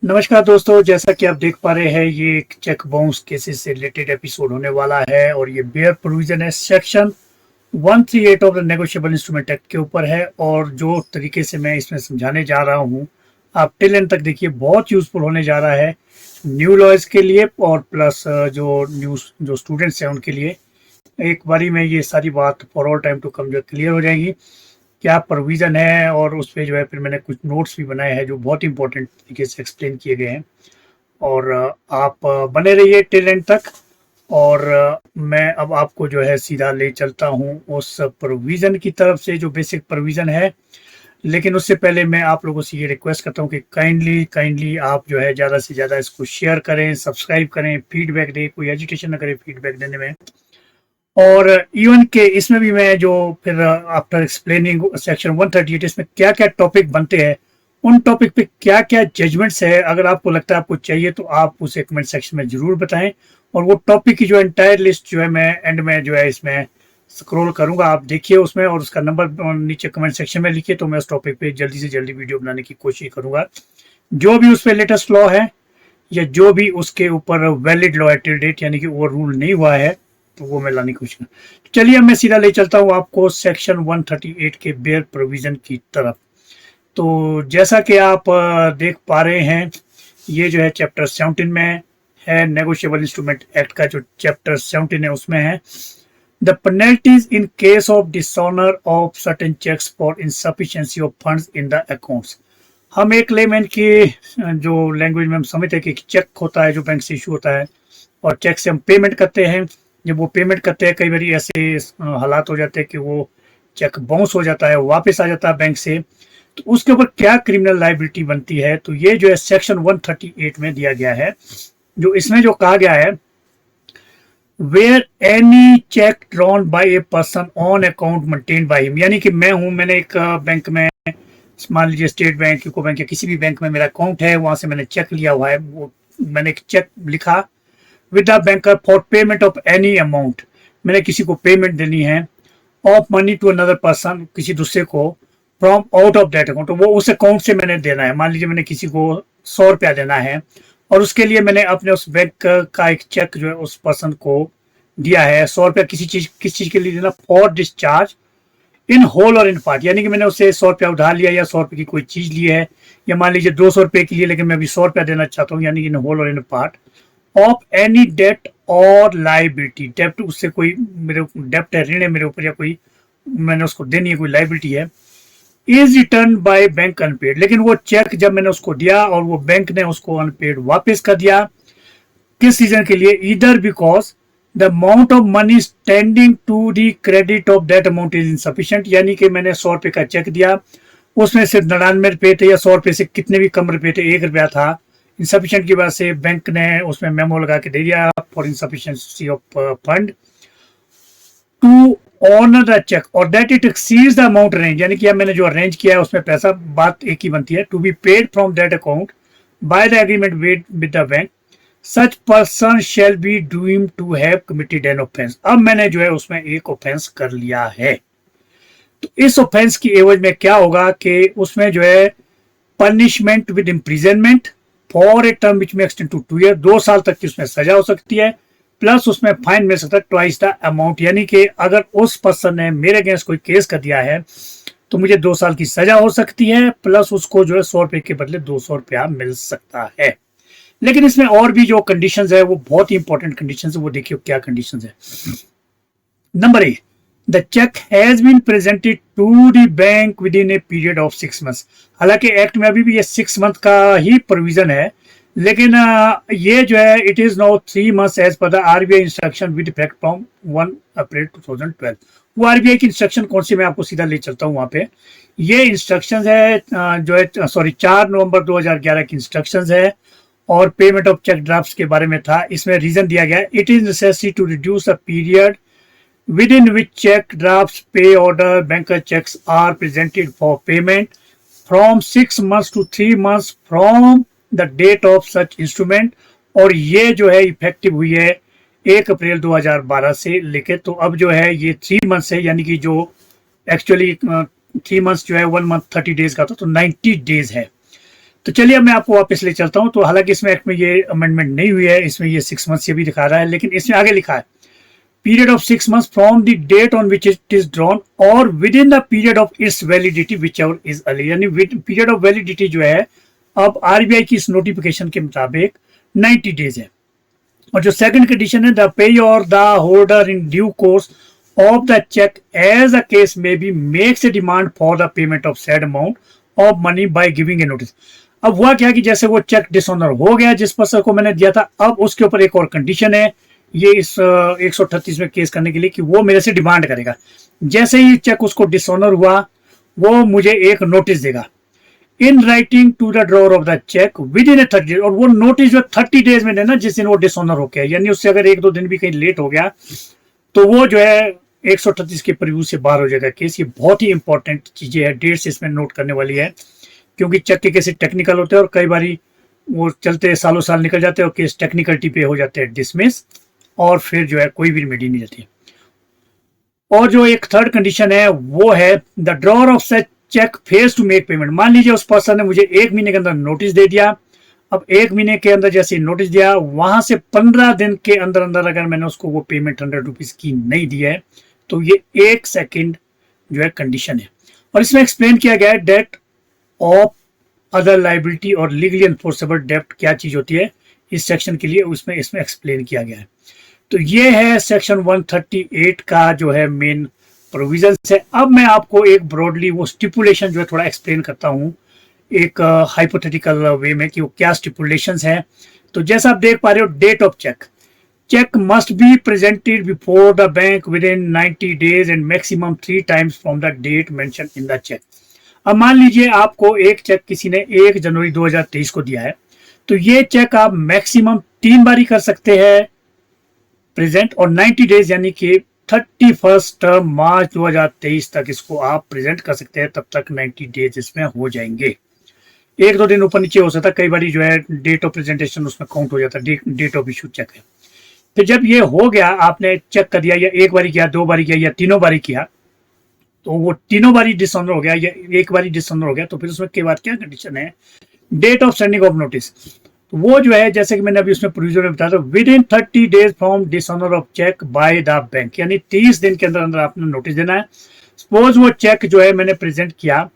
नमस्कार दोस्तों, जैसा कि आप देख पा रहे हैं ये एक चेक बाउंस केसेस से रिलेटेड एपिसोड होने वाला है और ये बेयर प्रोविजन है section 138 of the negotiable instrument act के ऊपर है। और जो तरीके से मैं इसमें समझाने जा रहा हूँ आप टिल एंड तक देखिए, बहुत यूजफुल होने जा रहा है न्यू लॉयर्स के लिए और प्लस जो स्टूडेंट्स हैं उनके लिए। एक बारी में ये सारी बात for all time to come जो क्लियर हो जाएगी, क्या प्रोविज़न है। और उस पे जो है फिर मैंने कुछ नोट्स भी बनाए हैं जो बहुत इंपॉर्टेंट तरीके से एक्सप्लेन किए गए हैं। और आप बने रहिए टिल एंड तक। और मैं अब आपको जो है सीधा ले चलता हूँ उस प्रोविज़न की तरफ से जो बेसिक प्रोविज़न है। लेकिन उससे पहले मैं आप लोगों से ये रिक्वेस्ट करता हूँ कि काइंडली आप जो है ज़्यादा से ज़्यादा इसको शेयर करें, सब्सक्राइब करें, फीडबैक दें, कोई एजुटेशन ना करें फीडबैक देने में। और इवन के इसमें भी मैं जो फिर आफ्टर एक्सप्लेनिंग सेक्शन 138 इसमें क्या क्या टॉपिक बनते हैं, उन टॉपिक पे क्या क्या जजमेंट्स है, अगर आपको लगता है आपको चाहिए तो आप उसे कमेंट सेक्शन में जरूर बताएं। और वो टॉपिक की जो एंटायर लिस्ट जो है मैं एंड में जो है इसमें स्क्रॉल करूंगा, आप देखिए उसमें और उसका नंबर नीचे कमेंट सेक्शन में लिखिए, तो मैं उस टॉपिक पे जल्दी से जल्दी वीडियो बनाने की कोशिश करूंगा। जो भी उस पर लेटेस्ट लॉ है या जो भी उसके ऊपर वैलिड लॉ है टिल डेट, यानी कि ओवर रूल नहीं हुआ है, तो वो मैं लाने की कोशिश करूँ। चलिए अब मैं सीधा ले चलता हूँ आपको सेक्शन 138 के बेयर प्रोविजन की तरफ। तो जैसा कि आप देख पा रहे हैं, ये जो है चैप्टर 17 में है, नेगोशिएबल इंस्ट्रूमेंट एक्ट का जो चैप्टर 17 है उसमें है the penalties in case of dishonour of certain cheques for insufficiency of funds in the accounts. हम एक लेमैन की जो लैंग्वेज में हम समझते हैं कि चेक होता है जो बैंक से इशू होता है और चेक से हम पेमेंट करते हैं। जब वो पेमेंट करते हैं कई बार ऐसे हालात हो जाते हैं कि वो चेक बाउंस हो जाता है, वापस आ जाता है बैंक से, तो उसके ऊपर क्या क्रिमिनल लाइबिलिटी बनती है, तो ये जो है सेक्शन 138 में दिया गया है। जो इसमें जो कहा गया है, where any cheque drawn by a person on account maintain by him, यानी कि मैंने एक बैंक में, मान लीजिए स्टेट बैंक, यूको बैंक या किसी भी बैंक में मेरा अकाउंट है, वहां से मैंने चेक लिया हुआ है, वो मैंने एक चेक लिखा with the banker for payment of any amount, मैंने किसी को पेमेंट देनी है of money to another person, किसी दूसरे को, from out of that account, तो वो उस अकाउंट से मैंने देना है। मान लीजिए मैंने किसी को 100 रुपया देना है और उसके लिए मैंने अपने उस बैंक का एक चेक जो है उस पर्सन को दिया है। 100 रुपया किस चीज के लिए देना, फॉर डिस्चार्ज इन होल और इन पार्ट, यानी कि मैंने उससे 100 रुपया उधार लिया या 100 रुपये की कोई चीज ली है, या मान लीजिए 200 रुपये के लिए, लेकिन मैं अभी 100 रुपया देना चाहता हूँ, यानी कि इन होल और in part of any debt और लाइबिलिटी, डेप्ट उससे कोई मेरे डेप्ट है, ऋण है मेरे ऊपर, या कोई मैंने उसको देनी है, कोई लाइबिलिटी है, is return by bank unpaid, लेकिन वो चेक जब मैंने उसको दिया और वो बैंक ने उसको अनपेड वापस कर दिया, किस रीजन के लिए, इधर because the amount of money standing to the credit of that amount is insufficient, यानी कि मैंने 100 रुपये का चेक दिया, उसमें सिर्फ 99 रुपये थे या 100 रुपये से कितने भी कम रुपये थे, 1 रुपया था, इंसफिशिएंट की वजह से बैंक ने उसमें मेमो लगा के दे दिया for insufficiency of fund to honour the cheque और that it exceeds the amount arrange, यानी कि मैंने जो अरेंज किया है उसमें पैसा, बात एक ही बनती है, to be paid from that account by the agreement with the bank, such person shall be deemed to have committed an offence. अब मैंने जो है उसमें एक ऑफेंस कर लिया है, तो इस ऑफेंस की एवज में क्या होगा कि उसमें जो है punishment with imprisonment for a term which में एक्सटेंड टू 2 ईयर, 2 साल तक की उसमें सजा हो सकती है, प्लस उसमें फाइन मिल सकता है ट्वाइस द अमाउंट, यानी कि अगर उस पर्सन ने मेरे अगेंस्ट कोई केस कर दिया है तो मुझे 2 साल की सजा हो सकती है, प्लस उसको जो है 100 रुपये के बदले 200 रुपया मिल सकता है। लेकिन इसमें और भी जो कंडीशंस है वो बहुत ही इंपॉर्टेंट कंडीशंस है, वो देखिए क्या कंडीशंस है। Number A, the cheque has been presented to the bank within a period of 6 months, हालांकि एक्ट में अभी भी ये 6 मंथ का ही प्रोविजन है, लेकिन ये जो है it is now 3 months as per the RBI instruction with effect from 1 April 2012। वो आरबीआई की इंस्ट्रक्शन कौन सी, मैं आपको सीधा ले चलता हूँ वहां पे। ये इंस्ट्रक्शंस है जो है 4 नवंबर 2011 की इंस्ट्रक्शंस है और पेमेंट ऑफ चेक ड्राफ्ट के बारे में था। इसमें रीजन दिया गया, it is necessary to reduce the period within which check drafts, pay order, banker checks are presented for payment from 6 months to 3 months from the date of such instrument, और ये जो है इफेक्टिव हुई है 1 April 2012 से लेके, तो अब जो है ये 3 मंथ्स है, यानी कि जो एक्चुअली 3 मंथ्स जो है 1 मंथ 30 डेज का था, तो 90 डेज है। तो चलिए अब मैं आपको वापस ले चलता हूं। तो हालांकि इसमें एक्ट में ये अमेंडमेंट नहीं हुई है, इसमें ये 6 मंथ से भी दिखा रहा है, लेकिन इसमें आगे लिखा है period of 6 months from the date on which it is drawn or within the period of its validity whichever is early। यानी पीरियड ऑफ वैलिडिटी जो है अब आरबीआई की इस नोटिफिकेशन के मुताबिक 90 डेज है। और जो सेकंड कंडीशन है, द पे और the holder in due course of the cheque as a case में B makes a demand for the payment of said amount of money by giving a notice. अब हुआ क्या कि जैसे वो check dishonour हो गया जिस पर्सन को मैंने दिया था, अब उसके ऊपर एक और कंडीशन है ये इस 138 में केस करने के लिए कि वो मेरे से डिमांड करेगा। जैसे ही चेक उसको डिसऑनर हुआ वो मुझे एक नोटिस देगा in writing to the drawer of the cheque within a 30 days. और वो नोटिस जो 30 डेज में देना जिस दिन वो डिसऑनर हो गया, यानी उससे अगर 1-2 दिन भी कहीं लेट हो गया तो वो जो है 138 के प्रीव्यू से बाहर हो जाएगा केस। ये बहुत ही इंपॉर्टेंट चीजें है, डेट्स इसमें नोट करने वाली है, क्योंकि चेक के केस टेक्निकल होते हैं और कई बारी वो चलते सालों साल निकल जाते हैं और केस टेक्निकलिटी पे हो जाते हैं डिसमिस, और फिर जो है कोई भी रेमेडी नहीं रहती। और जो एक थर्ड कंडीशन है वो है the drawer of such cheque fails to make payment. मान लीजिए उस पर्सन ने मुझे 1 महीने के अंदर नोटिस दे दिया। अब 1 महीने के अंदर जैसे नोटिस दिया, वहां से 15 दिन के अंदर अंदर अगर मैंने उसको वो पेमेंट 100 रुपीज की नहीं दी है तो ये 1 सेकेंड जो है कंडीशन है। और इसमें एक्सप्लेन किया गया है डेट ऑफ अदर लाइबिलिटी और लीगली एनफोर्सेबल डेब्ट क्या चीज होती है इस सेक्शन के लिए, उसमें इसमें एक्सप्लेन किया गया है। तो ये है सेक्शन 138 का जो है मेन प्रोविजन है। अब मैं आपको एक ब्रॉडली वो स्टिपुलेशन जो है थोड़ा एक्सप्लेन करता हूँ एक हाइपोथेटिकल वे में कि वो क्या स्टिपुलेशंस हैं। तो जैसा आप देख पा रहे हो, date of cheque, cheque must be presented before the bank within 90 days and maximum 3 times from the date mention in the cheque. अब मान लीजिए आपको एक चेक किसी ने 1 जनवरी 2023 को दिया है, तो ये चेक आप मैक्सिमम 3 बार ही कर सकते हैं प्रेजेंट, और 90 डेज यानी कि 31 मार्च 2023 तक इसको आप प्रेजेंट कर सकते हैं। तब तक 90 डेज इसमें हो जाएंगे। 1-2 दिन ऊपर नीचे हो सकता है, कई बार जो है डेट ऑफ प्रेजेंटेशन उसमें काउंट हो जाता है, डेट ऑफ इशू चेक है। फिर जब ये हो गया, आपने चेक कर दिया या 1 बारी किया, 2 बारी किया या 3 बारी किया, तो वो 3 बारी डिसऑनर हो गया या 1 बारी डिसऑनर हो गया, तो फिर उसमें के बाद क्या कंडीशन है, date of sending of notice. तो वो जो है जैसे कि मैंने अभी उसमें प्रोविजन में बताया था, within 30 days from dishonour of cheque by the bank, यानी 30 दिन के अंदर अंदर आपने नोटिस देना है। सपोज वो चेक जो है मैंने प्रेजेंट किया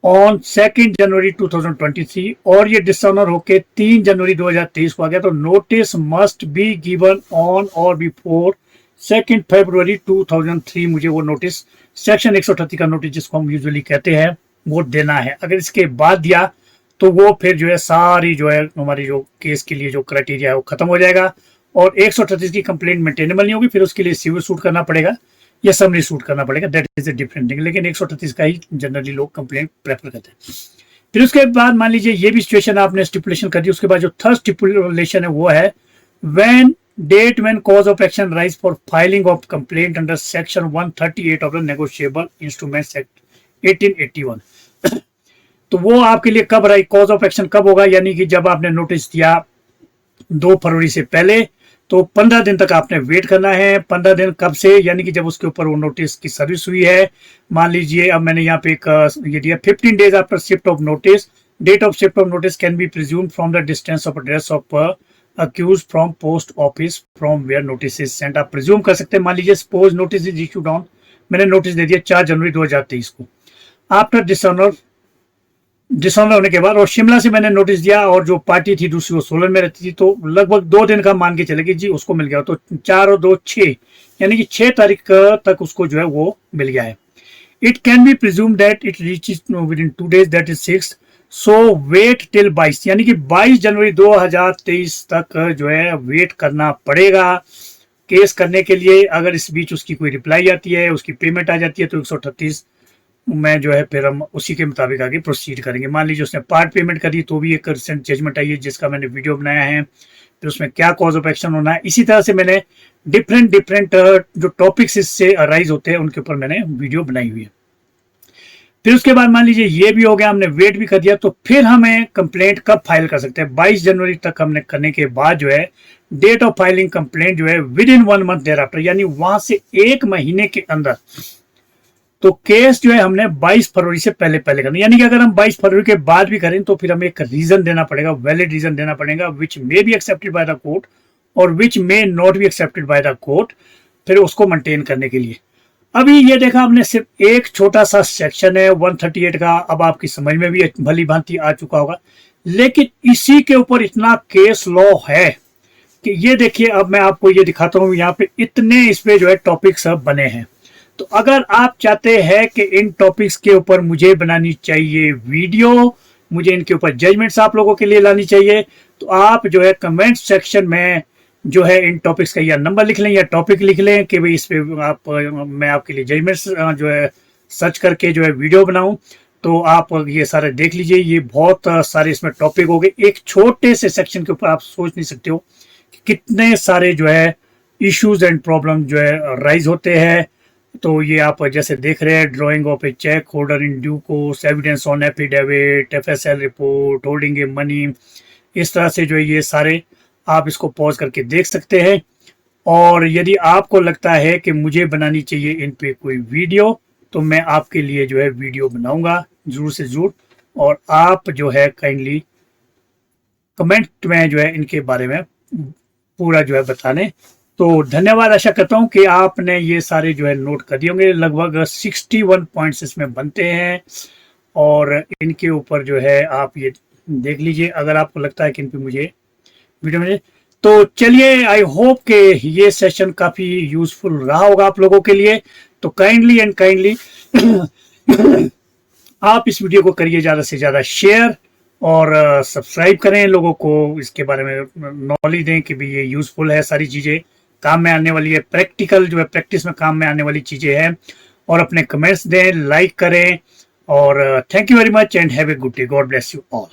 ऑन 2 जनवरी 2023 और ये डिसऑनर होके 3 जनवरी 2023 को आ गया, तो notice must be given on और बिफोर 2 फरवरी 2003। मुझे वो नोटिस सेक्शन 138 का नोटिस जिसको हम यूजुअली कहते हैं वो देना है। अगर इसके बाद दिया तो वो फिर जो है सारी जो है हमारी जो केस के लिए जो क्राइटेरिया है वो खत्म हो जाएगा और 138 की कंप्लेंट मेंटेनेबल नहीं होगी। फिर उसके लिए सिविल सूट करना पड़ेगा या समरी सूट करना पड़ेगा, that is a different thing. लेकिन 138 का ही जनरली लोग कंप्लेंट प्रेफर करते हैं। फिर उसके बाद मान लीजिए ये भी सिचुएशन आपने स्टिपुलेशन कर दी, उसके बाद जो थर्ड स्टिपुलेशन है वो है when date when cause of action arise for filing of complaint under section 138 of the negotiable instruments act 1881। तो वो आपके लिए कब राइट कॉज ऑफ एक्शन कब होगा, यानी कि जब आपने नोटिस दिया 2 फरवरी से पहले, तो 15 दिन तक आपने वेट करना है। 15 दिन कब से, यानी कि जब उसके ऊपर वो नोटिस की सर्विस हुई है। मान लीजिए अब मैंने यहाँ पे एक ये दिया 15 days after shift of notice, date of shift of notice can be presumed from the distance of address of accused from post office from where notice is sent. आप प्रिज्यूम कर सकते हैं। मान लीजिए suppose notice is issued on, मैंने notice दे दिया 4 जनवरी 2023 को, आफ्टर डिसऑनर होने के बाद, और शिमला से मैंने नोटिस दिया और जो पार्टी थी दूसरी वो सोलन में रहती थी, तो लगभग 2 दिन का मान के चले कि जी उसको मिल गया। तो 4 और 2 6, यानी कि 6 तारीख तक उसको जो है वो मिल गया है। It can be presume that it reaches within 2 days, that is 6, so wait till 22, यानी कि 22 जनवरी 2023 तक जो है वेट करना पड़ेगा केस करने के लिए। अगर इस बीच उसकी कोई रिप्लाई आती है, उसकी पेमेंट आ जाती है, तो 138 में जो है फिर हम उसी के मुताबिक आगे प्रोसीड करेंगे। मान लीजिए उसने पार्ट पेमेंट करी तो भी एक रिसेंट जजमेंट आई है जिसका मैंने वीडियो बनाया है, फिर उसमें क्या कॉज ऑफ एक्शन होना है। इसी तरह से मैंने डिफरेंट जो टॉपिक्स इससे अराइज होते हैं उनके ऊपर मैंने वीडियो बनाई हुई है। फिर उसके बाद मान लीजिए ये भी हो गया, हमने वेट भी कर दिया, तो फिर हमें कंप्लेंट कब फाइल कर सकते हैं। 22 जनवरी तक हमने करने के बाद जो है डेट ऑफ फाइलिंग कंप्लेंट जो है within 1 month thereafter, यानी वहां से 1 महीने के अंदर तो केस जो है हमने 22 फरवरी से पहले पहले करना, यानी कि अगर हम 22 फरवरी के बाद भी करें तो फिर हमें एक रीजन देना पड़ेगा, वैलिड रीजन देना पड़ेगा, which may be accepted by the court और which may not be accepted by the court, फिर उसको मेंटेन करने के लिए। अभी ये देखा आपने सिर्फ एक छोटा सा सेक्शन है 138 का, अब आपकी समझ में भी भली भांति आ चुका होगा, लेकिन इसी के ऊपर इतना केस लॉ है कि ये देखिए, अब मैं आपको ये दिखाता हूँ, यहाँ पे इतने इस पे जो है टॉपिक्स बने हैं। तो अगर आप चाहते हैं कि इन टॉपिक्स के ऊपर मुझे बनानी चाहिए वीडियो, मुझे इनके ऊपर जजमेंट्स आप लोगों के लिए लानी चाहिए, तो आप जो है कमेंट सेक्शन में जो है इन टॉपिक्स का या नंबर लिख लें या टॉपिक लिख लें कि भाई इस पे मैं आपके लिए जजमेंट्स जो है सर्च करके जो है वीडियो बनाऊं। तो आप ये सारे देख लीजिए, ये बहुत सारे इसमें टॉपिक हो गए। एक छोटे से सेक्शन के ऊपर आप सोच नहीं सकते हो कि कितने सारे जो है इश्यूज एंड प्रॉब्लम जो है राइज होते हैं। तो ये आप जैसे देख रहे हैं, drawing of a cheque holder in due course, evidence on affidavit, FSL report, holding a money, इस तरह से जो है ये सारे आप इसको पॉज करके देख सकते हैं। और यदि आपको लगता है कि मुझे बनानी चाहिए इन पे कोई वीडियो, तो मैं आपके लिए जो है वीडियो बनाऊंगा जरूर से जरूर, और आप जो है काइंडली कमेंट में जो है इनके बारे में पूरा जो है बताने। तो धन्यवाद, आशा करता हूं कि आपने ये सारे जो है नोट कर दिए होंगे। लगभग 61 पॉइंट्स इसमें बनते हैं और इनके ऊपर जो है आप ये देख लीजिए, अगर आपको लगता है कि इन पे मुझे वीडियो में। तो चलिए, आई होप कि ये सेशन काफी यूजफुल रहा होगा आप लोगों के लिए। तो काइंडली एंड काइंडली आप इस वीडियो को करिए ज्यादा से ज्यादा शेयर और सब्सक्राइब करें, लोगों को इसके बारे में नॉलेज दें कि भी ये यूजफुल है, सारी चीजें काम में आने वाली है, प्रैक्टिकल जो है प्रैक्टिस में काम में आने वाली चीजें हैं। और अपने कमेंट्स दें, लाइक करें, और thank you very much and have a good day. God bless you all.